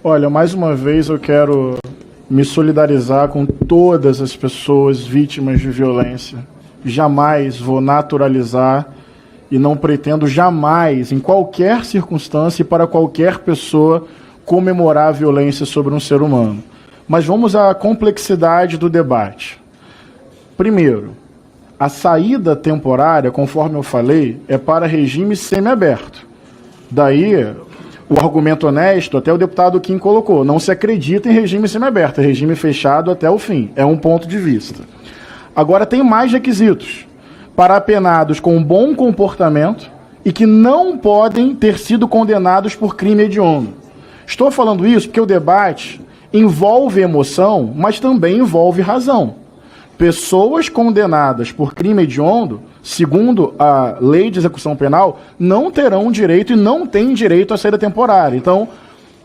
Olha, mais uma vez eu quero me solidarizar com todas as pessoas vítimas de violência. Jamais vou naturalizar e não pretendo jamais, em qualquer circunstância e para qualquer pessoa, comemorar a violência sobre um ser humano. Mas vamos à complexidade do debate. Primeiro, a saída temporária, conforme eu falei, é para regime semiaberto. Daí, o argumento honesto, até o deputado Kim colocou, não se acredita em regime semiaberto, é regime fechado até o fim. É um ponto de vista. Agora, tem mais requisitos para apenados com bom comportamento e que não podem ter sido condenados por crime hediondo. Estou falando isso porque o debate envolve emoção, mas também envolve razão. Pessoas condenadas por crime hediondo, segundo a lei de execução penal, não terão direito e não têm direito à saída temporária. Então,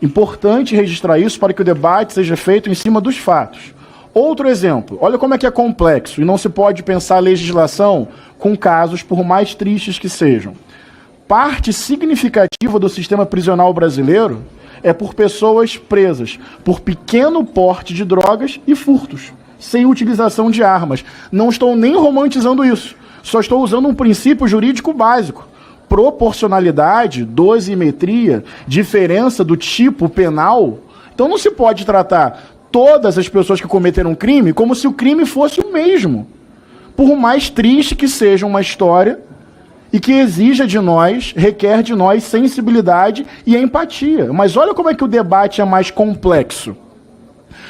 importante registrar isso para que o debate seja feito em cima dos fatos. Outro exemplo, olha como é que é complexo e não se pode pensar a legislação com casos, por mais tristes que sejam. Parte significativa do sistema prisional brasileiro é por pessoas presas por pequeno porte de drogas e furtos, sem utilização de armas. Não estou nem romantizando isso, só estou usando um princípio jurídico básico. Proporcionalidade, dosimetria, diferença do tipo penal. Então não se pode tratar todas as pessoas que cometeram crime como se o crime fosse o mesmo. Por mais triste que seja uma história e que exija de nós, requer de nós sensibilidade e empatia. Mas olha como é que o debate é mais complexo.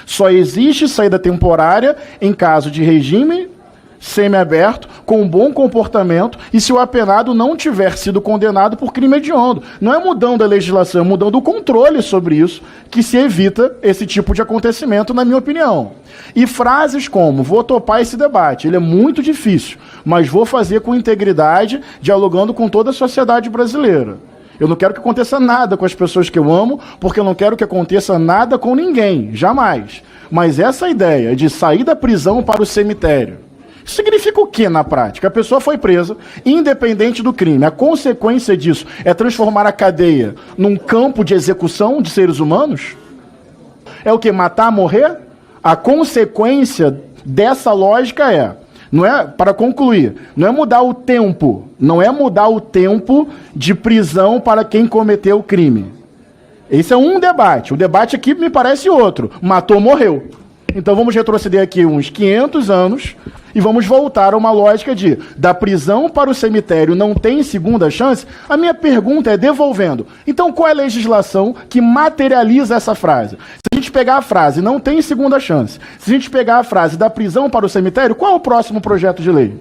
Só existe saída temporária em caso de regime semiaberto, com bom comportamento, e se o apenado não tiver sido condenado por crime hediondo. Não é mudando a legislação, é mudando o controle sobre isso, que se evita esse tipo de acontecimento, na minha opinião. E frases como, vou topar esse debate, ele é muito difícil, mas vou fazer com integridade, dialogando com toda a sociedade brasileira. Eu não quero que aconteça nada com as pessoas que eu amo, porque eu não quero que aconteça nada com ninguém, jamais. Mas essa ideia de sair da prisão para o cemitério, isso significa o que na prática? A pessoa foi presa, independente do crime. A consequência disso é transformar a cadeia num campo de execução de seres humanos? É o que? Matar, morrer? A consequência dessa lógica é, não é, para concluir, não é mudar o tempo, não é mudar o tempo de prisão para quem cometeu o crime. Esse é um debate. O debate aqui me parece outro. Matou, morreu. Então vamos retroceder aqui uns 500 anos e vamos voltar a uma lógica de da prisão para o cemitério não tem segunda chance. A minha pergunta é devolvendo. Então qual é a legislação que materializa essa frase? Se a gente pegar a frase não tem segunda chance, se a gente pegar a frase da prisão para o cemitério, qual é o próximo projeto de lei?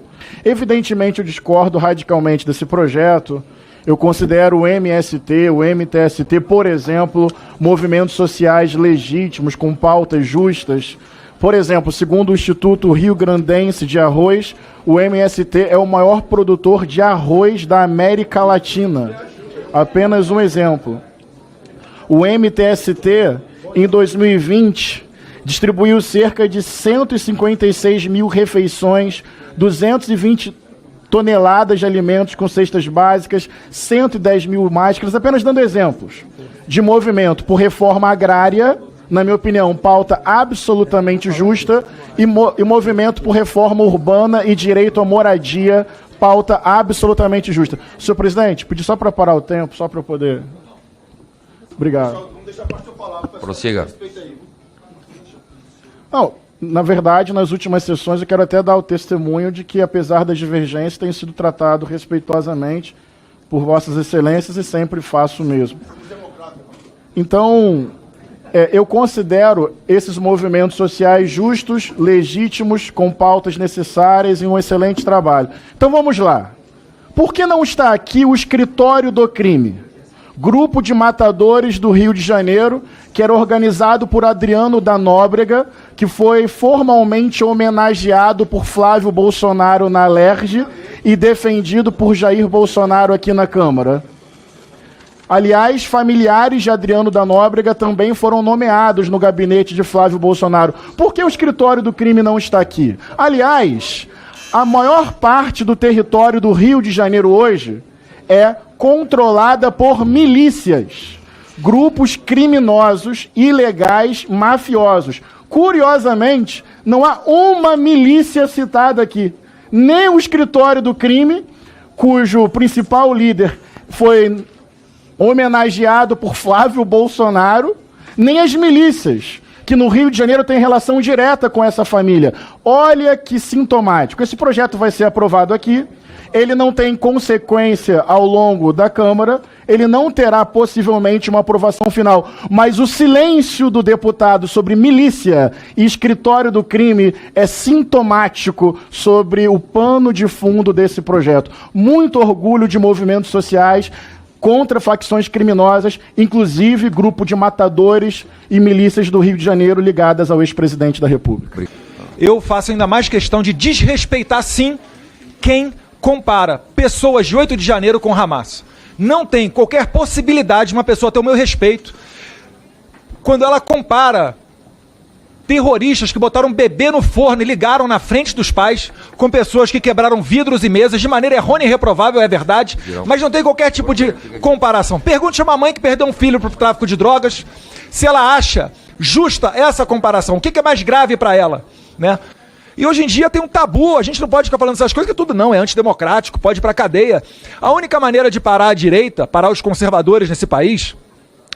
Evidentemente eu discordo radicalmente desse projeto. Eu considero o MST, o MTST, por exemplo, movimentos sociais legítimos, com pautas justas. Por exemplo, segundo o Instituto Rio Grandense de Arroz, o MST é o maior produtor de arroz da América Latina. Apenas um exemplo. O MTST, em 2020, distribuiu cerca de 156 mil refeições, 220 toneladas de alimentos com cestas básicas, 110 mil máscaras, apenas dando exemplos de movimento por reforma agrária, na minha opinião, pauta absolutamente justa, e movimento por reforma urbana e direito à moradia, pauta absolutamente justa. Senhor presidente, pedi só para parar o tempo, só para eu poder... Obrigado. Vamos deixar a parte da palavra. Prossiga. Não, na verdade, nas últimas sessões, eu quero até dar o testemunho de que, apesar das divergências, tem sido tratado respeitosamente por vossas excelências e sempre faço o mesmo. Então, eu considero esses movimentos sociais justos, legítimos, com pautas necessárias e um excelente trabalho. Então vamos lá. Por que não está aqui o escritório do crime? Grupo de matadores do Rio de Janeiro, que era organizado por Adriano da Nóbrega, que foi formalmente homenageado por Flávio Bolsonaro na Alerj e defendido por Jair Bolsonaro aqui na Câmara. Aliás, familiares de Adriano da Nóbrega também foram nomeados no gabinete de Flávio Bolsonaro. Por que o escritório do crime não está aqui? Aliás, a maior parte do território do Rio de Janeiro hoje é controlada por milícias grupos criminosos, ilegais, mafiosos. Curiosamente, não há uma milícia citada aqui. Nem o escritório do crime, cujo principal líder foi homenageado por Flávio Bolsonaro, nem as milícias, que no Rio de Janeiro tem relação direta com essa família. Olha que sintomático. Esse projeto vai ser aprovado aqui, ele não tem consequência ao longo da Câmara, ele não terá possivelmente uma aprovação final, mas o silêncio do deputado sobre milícia e escritório do crime é sintomático sobre o pano de fundo desse projeto. Muito orgulho de movimentos sociais contra facções criminosas, inclusive grupo de matadores e milícias do Rio de Janeiro ligadas ao ex-presidente da República. Eu faço ainda mais questão de desrespeitar, sim, quem compara pessoas de 8 de janeiro com Hamas. Não tem qualquer possibilidade de uma pessoa ter o meu respeito quando ela compara terroristas que botaram um bebê no forno e ligaram na frente dos pais com pessoas que quebraram vidros e mesas de maneira errônea e reprovável, é verdade, mas não tem qualquer tipo de comparação. Pergunte a uma mãe que perdeu um filho para o tráfico de drogas se ela acha justa essa comparação. O que é mais grave para ela, né? E hoje em dia tem um tabu, a gente não pode ficar falando essas coisas, que tudo não, é antidemocrático, pode ir para a cadeia. A única maneira de parar a direita, parar os conservadores nesse país,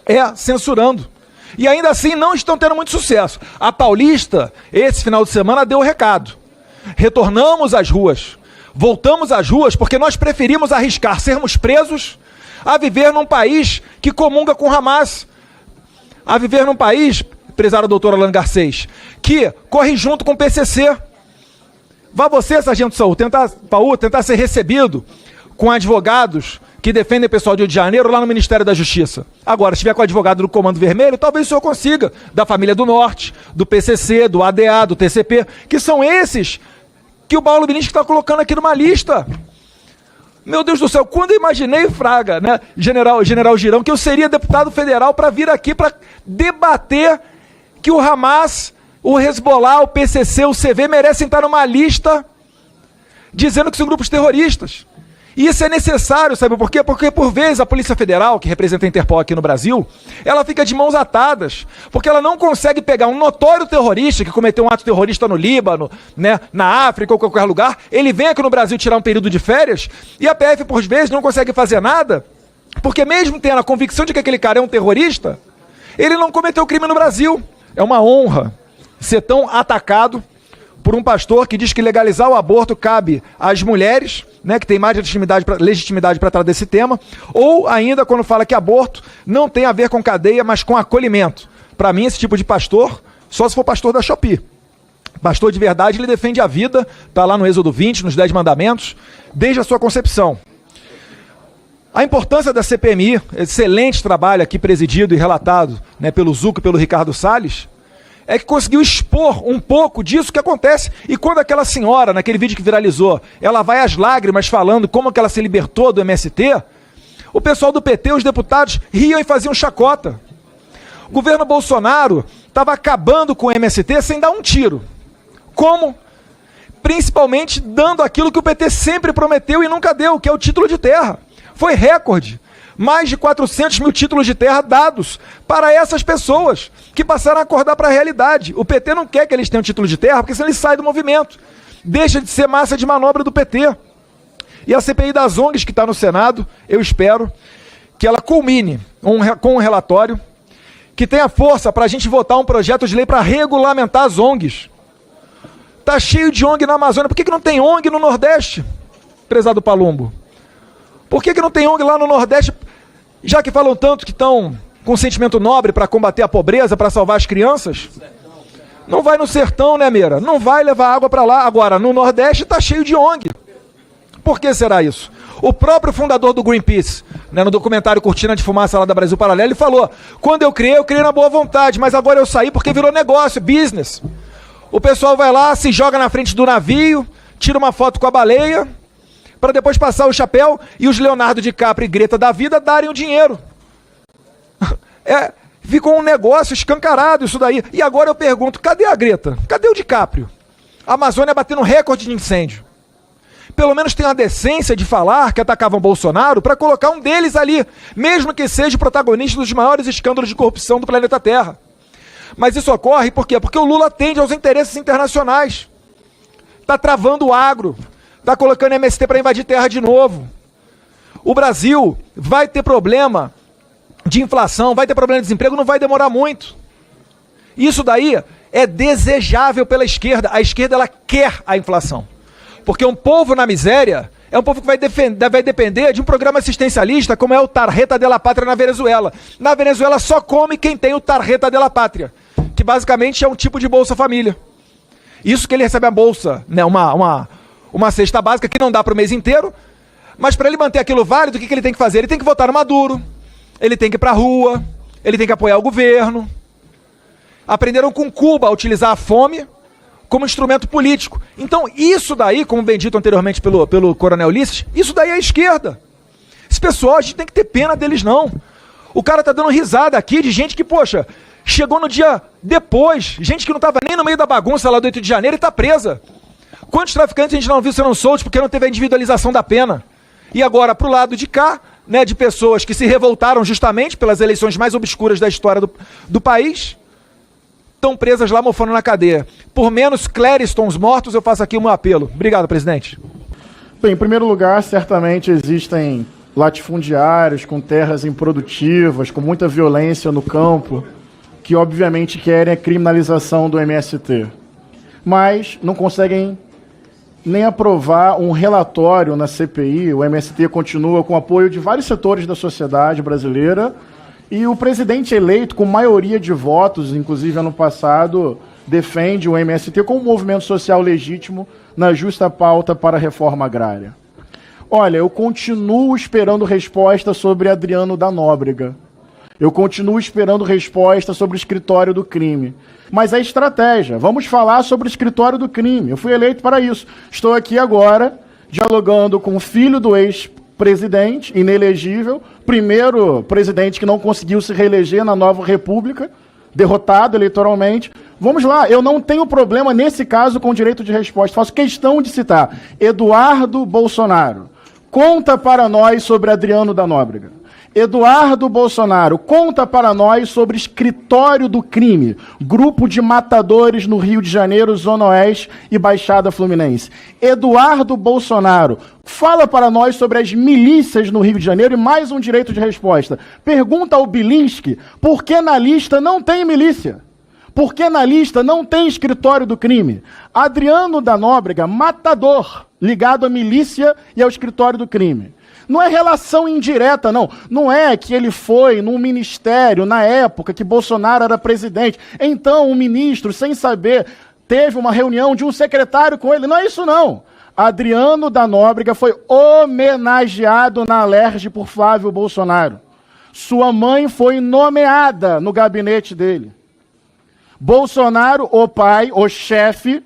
é censurando. E ainda assim não estão tendo muito sucesso. A Paulista, esse final de semana, deu o recado. Retornamos às ruas, voltamos às ruas porque nós preferimos arriscar sermos presos a viver num país que comunga com Hamas, a viver num país, prezada doutora Alane Garcês, que corre junto com o PCC. Vá você, sargento Saul, tentar ser recebido com advogados que defendem o pessoal do Rio de Janeiro lá no Ministério da Justiça. Agora, se tiver com o advogado do Comando Vermelho, talvez o senhor consiga, da família do Norte, do PCC, do ADA, do TCP, que são esses que o Paulo Bininski está colocando aqui numa lista. Meu Deus do céu, quando eu imaginei, Fraga, né, General Girão, que eu seria deputado federal para vir aqui para debater que o Hamas, o Hezbollah, o PCC, o CV merecem estar numa lista dizendo que são grupos terroristas. E isso é necessário, sabe por quê? Porque, por vezes, a Polícia Federal, que representa a Interpol aqui no Brasil, ela fica de mãos atadas, porque ela não consegue pegar um notório terrorista que cometeu um ato terrorista no Líbano, né, na África ou qualquer lugar, ele vem aqui no Brasil tirar um período de férias, e a PF, por vezes, não consegue fazer nada, porque mesmo tendo a convicção de que aquele cara é um terrorista, ele não cometeu crime no Brasil. É uma honra ser tão atacado por um pastor que diz que legalizar o aborto cabe às mulheres, né, que tem mais legitimidade para tratar desse tema, ou ainda quando fala que aborto não tem a ver com cadeia, mas com acolhimento. Para mim, esse tipo de pastor, só se for pastor da Shopee. Pastor de verdade, ele defende a vida, está lá no Êxodo 20, nos 10 mandamentos, desde a sua concepção. A importância da CPMI, excelente trabalho aqui presidido e relatado, né, pelo Zucco e pelo Ricardo Salles, é que conseguiu expor um pouco disso que acontece. E quando aquela senhora, naquele vídeo que viralizou, ela vai às lágrimas falando como que ela se libertou do MST, o pessoal do PT, os deputados, riam e faziam chacota. O governo Bolsonaro estava acabando com o MST sem dar um tiro. Como? Principalmente dando aquilo que o PT sempre prometeu e nunca deu, que é o título de terra. Foi recorde. Mais de 400 mil títulos de terra dados para essas pessoas que passaram a acordar para a realidade. O PT não quer que eles tenham título de terra, porque senão eles saem do movimento. Deixa de ser massa de manobra do PT. E a CPI das ONGs que está no Senado, eu espero que ela culmine com um relatório que tenha força para a gente votar um projeto de lei para regulamentar as ONGs. Está cheio de ONG na Amazônia. Por que não tem ONG no Nordeste, prezado Palumbo? Por que não tem ONG lá no Nordeste, já que falam tanto que estão com sentimento nobre para combater a pobreza, para salvar as crianças? Não vai no sertão, né, Meira? Não vai levar água para lá. Agora, no Nordeste está cheio de ONG. Por que será isso? O próprio fundador do Greenpeace, né, no documentário Cortina de Fumaça lá da Brasil Paralelo, ele falou, quando eu criei na boa vontade, mas agora eu saí porque virou negócio, business. O pessoal vai lá, se joga na frente do navio, tira uma foto com a baleia, para depois passar o chapéu e os Leonardo DiCaprio e Greta da vida darem o dinheiro. Ficou um negócio escancarado isso daí. E agora eu pergunto, cadê a Greta? Cadê o DiCaprio? A Amazônia batendo recorde de incêndio. pelo menos tenham a decência de falar que atacavam Bolsonaro para colocar um deles ali, mesmo que seja o protagonista dos maiores escândalos de corrupção do planeta Terra. Mas isso ocorre por quê? Porque o Lula atende aos interesses internacionais. Está travando o agro, está colocando MST para invadir terra de novo. O Brasil vai ter problema de inflação, vai ter problema de desemprego, não vai demorar muito. Isso daí é desejável pela esquerda. A esquerda, ela quer a inflação. Porque um povo na miséria é um povo que vai depender de um programa assistencialista como é o Tarjeta de la Pátria na Venezuela. Na Venezuela só come quem tem o Tarjeta de la Pátria, que basicamente é um tipo de Bolsa Família. Isso que ele recebe a bolsa, né, uma cesta básica que não dá para o mês inteiro, mas para ele manter aquilo válido, o que ele tem que fazer? Ele tem que votar no Maduro, ele tem que ir para a rua, ele tem que apoiar o governo. Aprenderam com Cuba a utilizar a fome como instrumento político. Então, isso daí, como bem dito anteriormente pelo Coronel Ulisses, isso daí é a esquerda. Esse pessoal, a gente tem que ter pena deles, não. O cara tá dando risada aqui de gente que, poxa, chegou no dia depois, gente que não estava nem no meio da bagunça lá do 8 de janeiro e está presa. Quantos traficantes a gente não viu sendo soltos porque não teve a individualização da pena? E agora, pro lado de cá, né, de pessoas que se revoltaram justamente pelas eleições mais obscuras da história do país, estão presas lá mofando na cadeia. Por menos Cléristons mortos, eu faço aqui o meu apelo. Obrigado, presidente. Bem, em primeiro lugar, certamente existem latifundiários com terras improdutivas, com muita violência no campo, que obviamente querem a criminalização do MST. Mas não conseguem nem aprovar um relatório na CPI. O MST continua com o apoio de vários setores da sociedade brasileira, e o presidente eleito, com maioria de votos, inclusive ano passado, defende o MST como um movimento social legítimo na justa pauta para a reforma agrária. Olha, eu continuo esperando resposta sobre Adriano da Nóbrega. Eu continuo esperando resposta sobre o escritório do crime. Mas a estratégia, vamos falar sobre o escritório do crime. Eu fui eleito para isso. Estou aqui agora, dialogando com o filho do ex-presidente, inelegível, primeiro presidente que não conseguiu se reeleger na nova república, derrotado eleitoralmente. Vamos lá, eu não tenho problema nesse caso com o direito de resposta. Faço questão de citar Eduardo Bolsonaro. Conta para nós sobre Adriano da Nóbrega. Eduardo Bolsonaro, conta para nós sobre escritório do crime, grupo de matadores no Rio de Janeiro, Zona Oeste e Baixada Fluminense. Eduardo Bolsonaro, fala para nós sobre as milícias no Rio de Janeiro e mais um direito de resposta. Pergunta ao Bilinski por que na lista não tem milícia. Por que na lista não tem escritório do crime? Adriano da Nóbrega, matador, ligado à milícia e ao escritório do crime. Não é relação indireta, não. Não é que ele foi num ministério, na época que Bolsonaro era presidente. Então, um ministro, sem saber, teve uma reunião de um secretário com ele. Não é isso, não. Adriano da Nóbrega foi homenageado na Alerj por Flávio Bolsonaro. Sua mãe foi nomeada no gabinete dele. Bolsonaro, o pai, o chefe,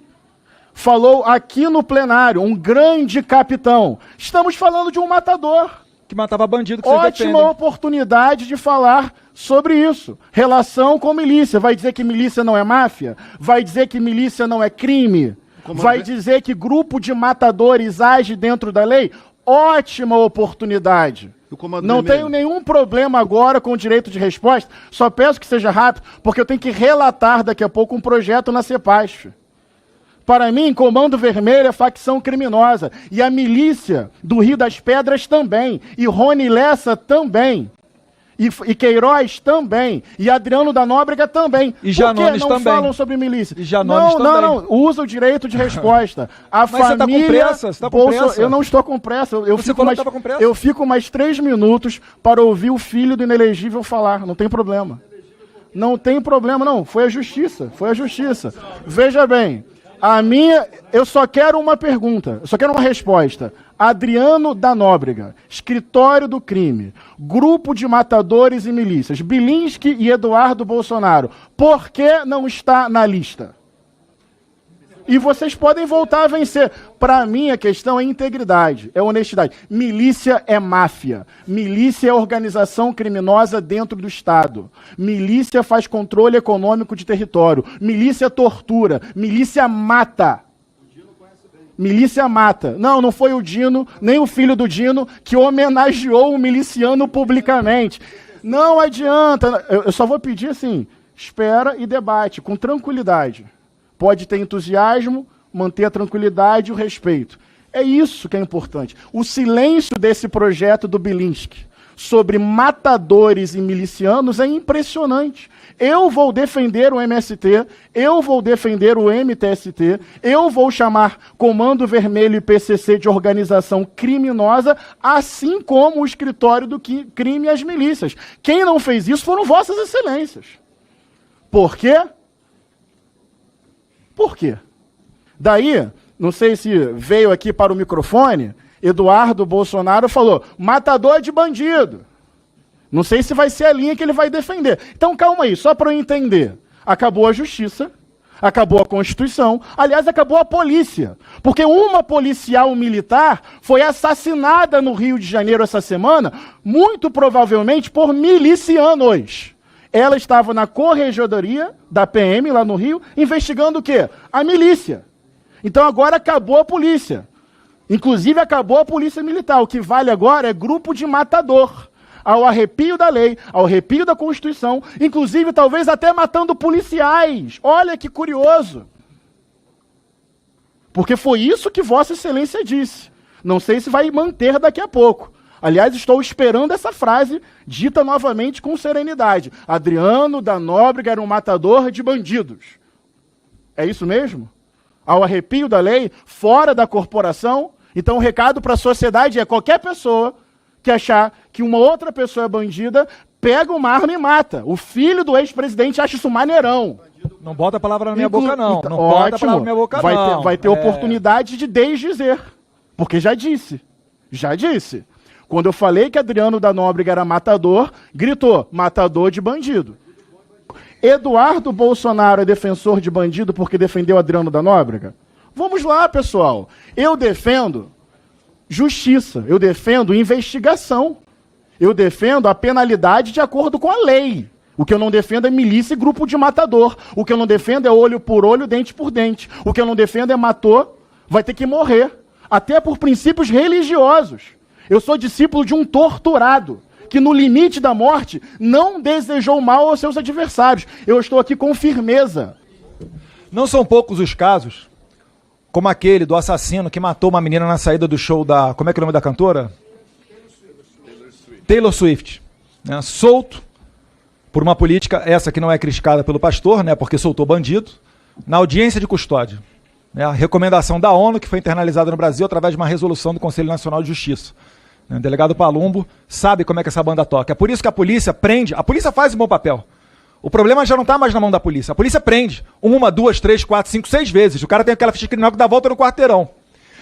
falou aqui no plenário, um grande capitão. Estamos falando de um matador. Que matava bandido que vocês Ótima defendem. oportunidade de falar sobre isso. Relação com milícia. Vai dizer que milícia não é máfia? Vai dizer que milícia não é crime? Vai dizer que grupo de matadores age dentro da lei? Ótima oportunidade. Não tenho nenhum problema agora com o direito de resposta. Só peço que seja rápido, porque eu tenho que relatar daqui a pouco um projeto na CEPASF. Para mim, Comando Vermelho é facção criminosa. E a milícia do Rio das Pedras também. E Rony Lessa também. E Queiroz também. E Adriano da Nóbrega também. E Janones Por que não também. falam sobre milícia? E Janones não. Usa o direito de resposta. A Mas você tá com pressa? Você tá com pressa? Eu não estou com pressa. Você falou que estava com pressa? Eu fico mais 3 minutos para ouvir o filho do inelegível falar. Não tem problema. Não tem problema, não. Foi a justiça. Foi a justiça. Veja bem. Eu só quero uma pergunta, eu só quero uma resposta. Adriano da Nóbrega, escritório do crime, grupo de matadores e milícias, Bilinski e Eduardo Bolsonaro, por que não está na lista? E vocês podem voltar a vencer. Para mim, a questão é integridade, é honestidade. Milícia é máfia. Milícia é organização criminosa dentro do Estado. Milícia faz controle econômico de território. Milícia tortura. Milícia mata. Milícia mata. Não, não foi o Dino, nem o filho do Dino, que homenageou o miliciano publicamente. Não adianta. Eu só vou pedir assim, espera e debate, com tranquilidade. Pode ter entusiasmo, manter a tranquilidade e o respeito. É isso que é importante. O silêncio desse projeto do Bilinski sobre matadores e milicianos é impressionante. Eu vou defender o MST, eu vou defender o MTST, eu vou chamar Comando Vermelho e PCC de organização criminosa, assim como o escritório do crime e as milícias. Quem não fez isso foram vossas excelências. Por quê? Por quê? Daí, não sei se veio aqui para o microfone, Eduardo Bolsonaro falou, matador de bandido. Não sei se vai ser a linha que ele vai defender. Então, calma aí, só para eu entender. Acabou a justiça, acabou a Constituição, aliás, acabou a polícia. Porque uma policial militar foi assassinada no Rio de Janeiro essa semana, muito provavelmente por milicianos. Ela estava na corregedoria da PM, lá no Rio, investigando o quê? A milícia. Então, agora acabou a polícia. Inclusive, acabou a polícia militar. O que vale agora é grupo de matador. Ao arrepio da lei, ao arrepio da Constituição, inclusive talvez até matando policiais. Olha que curioso. Porque foi isso que Vossa Excelência disse. Não sei se vai manter daqui a pouco. Aliás, estou esperando essa frase dita novamente com serenidade. Adriano da Nóbrega era um matador de bandidos. É isso mesmo? Ao arrepio da lei, fora da corporação. Então o recado para a sociedade é qualquer pessoa que achar que uma outra pessoa é bandida, pega uma arma e mata. O filho do ex-presidente acha isso maneirão. Não bota a palavra na minha boca, não. Então, não ótimo. Bota a palavra na minha boca, não. Vai ter oportunidade de desdizer. Porque já disse. Já disse. Quando eu falei que Adriano da Nóbrega era matador, gritou, matador de bandido. Eduardo Bolsonaro é defensor de bandido porque defendeu Adriano da Nóbrega? Vamos lá, pessoal. Eu defendo justiça, eu defendo investigação, eu defendo a penalidade de acordo com a lei. O que eu não defendo é milícia e grupo de matador. O que eu não defendo é olho por olho, dente por dente. O que eu não defendo é matou, vai ter que morrer. Até por princípios religiosos. Eu sou discípulo de um torturado, que no limite da morte não desejou mal aos seus adversários. Eu estou aqui com firmeza. Não são poucos os casos, como aquele do assassino que matou uma menina na saída do show da... Como é que é o nome da cantora? Taylor Swift. Né? Solto por uma política, essa que não é criticada pelo pastor, né, porque soltou bandido, na audiência de custódia. Né? A recomendação da ONU, que foi internalizada no Brasil através de uma resolução do Conselho Nacional de Justiça. O delegado Palumbo sabe como é que essa banda toca. É por isso que a polícia prende. A polícia faz um bom papel. O problema já não está mais na mão da polícia. A polícia prende. 1, 2, 3, 4, 5, 6 vezes. O cara tem aquela ficha criminal que dá volta no quarteirão.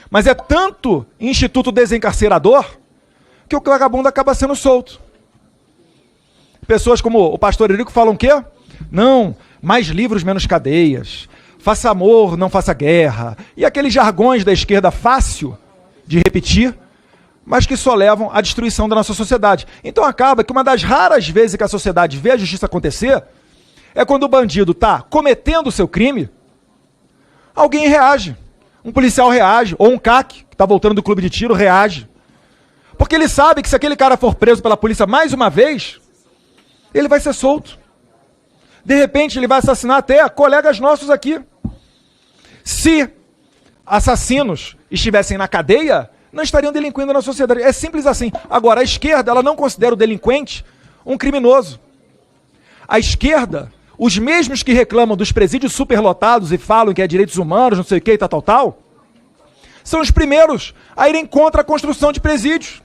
Mas é tanto instituto desencarcerador que o vagabundo acaba sendo solto. Pessoas como o pastor Eurico falam o quê? Não, mais livros, menos cadeias. Faça amor, não faça guerra. E aqueles jargões da esquerda fácil de repetir, mas que só levam à destruição da nossa sociedade. Então acaba que uma das raras vezes que a sociedade vê a justiça acontecer é quando o bandido está cometendo o seu crime, alguém reage. Um policial reage, ou um CAC, que está voltando do clube de tiro, reage. Porque ele sabe que se aquele cara for preso pela polícia mais uma vez, ele vai ser solto. De repente ele vai assassinar até colegas nossos aqui. Se assassinos estivessem na cadeia, não estariam delinquindo na sociedade. É simples assim. Agora, a esquerda, ela não considera o delinquente um criminoso. A esquerda, os mesmos que reclamam dos presídios superlotados e falam que é direitos humanos, não sei o que, tal, são os primeiros a irem contra a construção de presídios.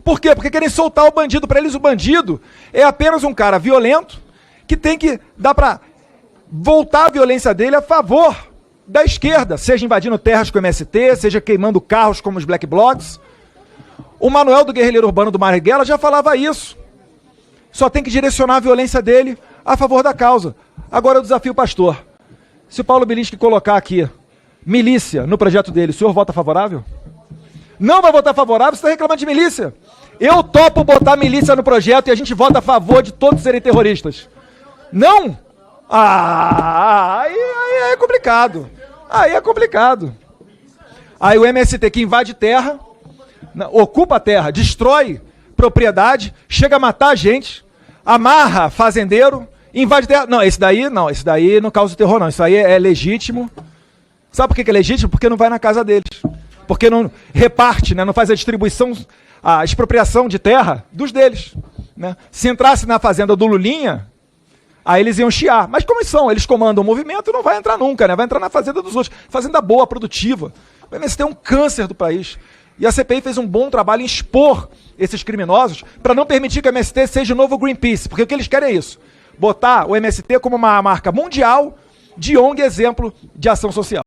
Por quê? Porque querem soltar o bandido. Para eles, o bandido é apenas um cara violento que tem que dar para voltar a violência dele a favor da esquerda, seja invadindo terras com o MST, seja queimando carros como os Black Blocs. O Manuel do Guerrilheiro Urbano do Marighella já falava isso. Só tem que direcionar a violência dele a favor da causa. Agora eu desafio o pastor. Se o Paulo Bilinski colocar aqui milícia no projeto dele, o senhor vota favorável? Não vai votar favorável, você está reclamando de milícia. Eu topo botar milícia no projeto e a gente vota a favor de todos serem terroristas. Não? Aí é complicado. Aí é complicado. Aí o MST que invade terra, ocupa a terra, destrói propriedade, chega a matar a gente, amarra fazendeiro, invade terra. Não, esse daí não causa terror, não. Isso aí é legítimo. Sabe por que é legítimo? Porque não vai na casa deles. Porque não reparte, né? Não faz a distribuição, a expropriação de terra dos deles. Né? Se entrasse na fazenda do Lulinha, aí eles iam chiar. Mas como eles comandam o movimento, não vai entrar nunca, né? Vai entrar na fazenda dos outros. Fazenda boa, produtiva. O MST é um câncer do país. E a CPI fez um bom trabalho em expor esses criminosos para não permitir que o MST seja o novo Greenpeace. Porque o que eles querem é isso. Botar o MST como uma marca mundial de ONG exemplo de ação social.